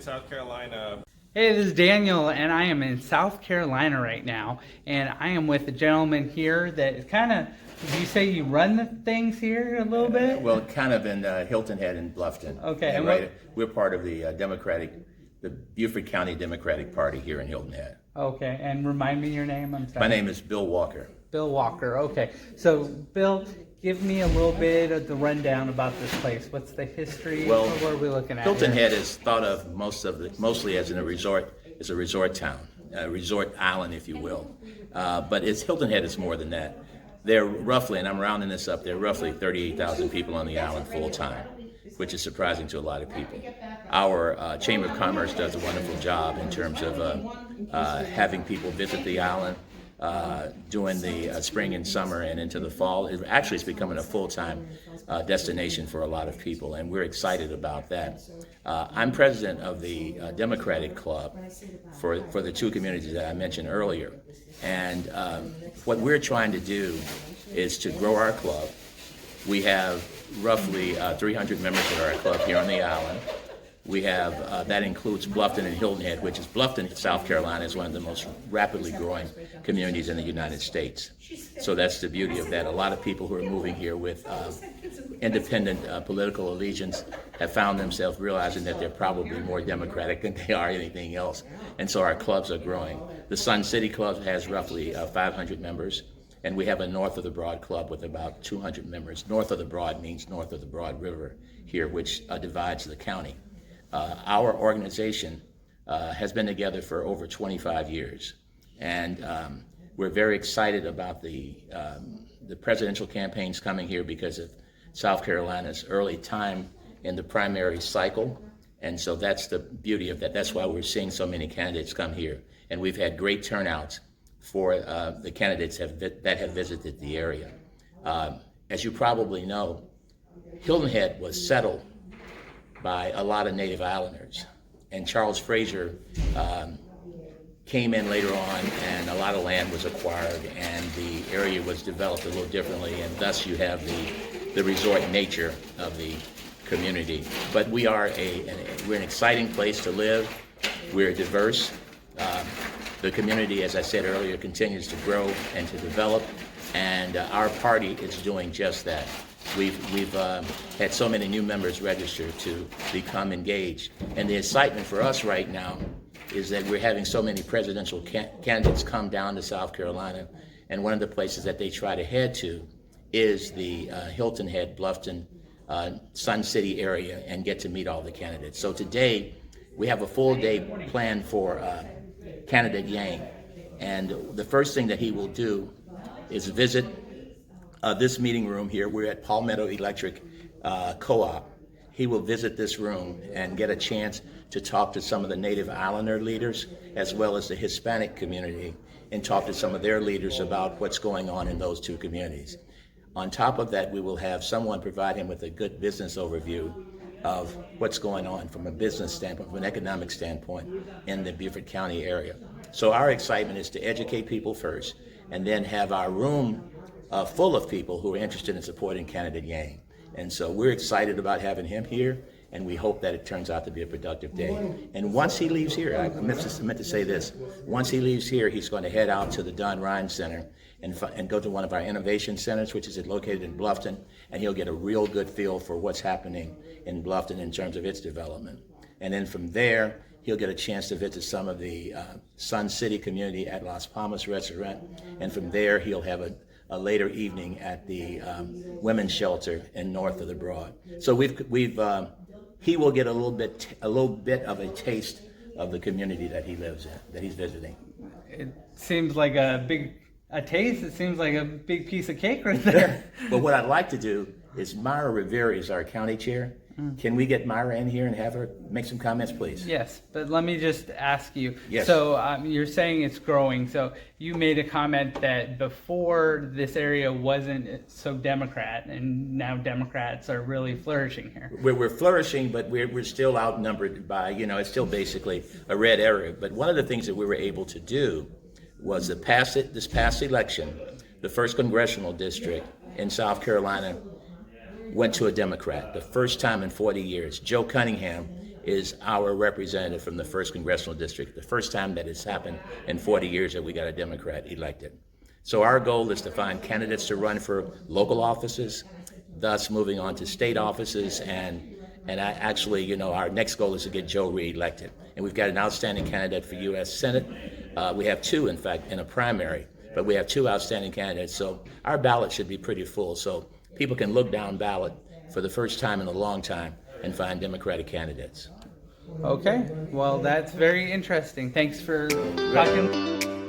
South Carolina. Hey, this is Daniel, and I am in South Carolina right now, and I am with a gentleman here that is kind of, do you say you run the things here a little bit? Well, kind of in Hilton Head and Bluffton. Okay, And and right, we're part of the the Beaufort County Democratic Party here in Hilton Head. Okay, and remind me your name, I'm sorry. My name is Bill Walker. Bill Walker, okay. So, Bill, give me a little bit of the rundown about this place. What's the history? Well, what are we looking at Hilton here? Head is thought of mostly as a resort town, a resort island, if you will. But Hilton Head is more than that. There are roughly, and I'm rounding this up, there are roughly 38,000 people on the island full time, which is surprising to a lot of people. Our Chamber of Commerce does a wonderful job in terms of having people visit the island during the spring and summer and into the fall. It actually is becoming a full-time destination for a lot of people, and we're excited about that. I'm president of the Democratic Club for the two communities that I mentioned earlier, and what we're trying to do is to grow our club. We have roughly 300 members of our club here on the island. We have, that includes Bluffton and Hilton Head, which is Bluffton, South Carolina, is one of the most rapidly growing communities in the United States. So that's the beauty of that. A lot of people who are moving here with independent political allegiance have found themselves realizing that they're probably more Democratic than they are anything else. And so our clubs are growing. The Sun City Club has roughly 500 members. And we have a North of the Broad Club with about 200 members. North of the Broad means north of the Broad River here, which divides the county. Our organization has been together for over 25 years, and we're very excited about the presidential campaigns coming here because of South Carolina's early time in the primary cycle, and so that's the beauty of that. That's why we're seeing so many candidates come here, and we've had great turnouts for the candidates that have visited the area. As you probably know, Hilton Head was settled by a lot of native islanders. And Charles Frazier came in later on, and a lot of land was acquired, and the area was developed a little differently, and thus you have the resort nature of the community. But we're an exciting place to live. We're diverse. The community, as I said earlier, continues to grow and to develop, and our party is doing just that. We've had so many new members register to become engaged. And the excitement for us right now is that we're having so many presidential candidates come down to South Carolina. And one of the places that they try to head to is the Hilton Head, Bluffton, Sun City area and get to meet all the candidates. So today we have a full day planned for candidate Yang. And the first thing that he will do is visit this meeting room here. We're at Palmetto Electric Co-op. He will visit this room and get a chance to talk to some of the Native Islander leaders as well as the Hispanic community and talk to some of their leaders about what's going on in those two communities. On top of that, we will have someone provide him with a good business overview of what's going on from a business standpoint, from an economic standpoint in the Beaufort County area. So our excitement is to educate people first and then have our room full of people who are interested in supporting candidate Yang. And so we're excited about having him here, and we hope that it turns out to be a productive day. And once he leaves here, I meant to say this, once he leaves here, he's going to head out to the Don Ryan Center and go to one of our innovation centers, which is located in Bluffton, and he'll get a real good feel for what's happening in Bluffton in terms of its development. And then from there, he'll get a chance to visit some of the Sun City community at Las Palmas Restaurant, and from there he'll have a later evening at the women's shelter in North of the Broad. So he will get a little bit of a taste of the community that he lives in, that he's visiting. It seems like a taste. It seems like a big piece of cake right there. But what I'd like to do is Myra Rivera is our county chair. Can we get Myra in here and have her make some comments, please? Yes, but let me just ask you. Yes. So you're saying it's growing. So you made a comment that before this area wasn't so Democrat, and now Democrats are really flourishing here. We're flourishing, but we're still outnumbered by, it's still basically a red area. But one of the things that we were able to do was this past election, the first congressional district in South Carolina went to a Democrat, the first time in 40 years. Joe Cunningham is our representative from the 1st Congressional District. The first time that it's happened in 40 years that we got a Democrat elected. So our goal is to find candidates to run for local offices, thus moving on to state offices, and actually, you know, our next goal is to get Joe reelected. And we've got an outstanding candidate for U.S. Senate. We have two, in fact, in a primary, but we have two outstanding candidates. So our ballot should be pretty full. So people can look down ballot for the first time in a long time and find Democratic candidates. Okay, well, that's very interesting. Thanks for talking.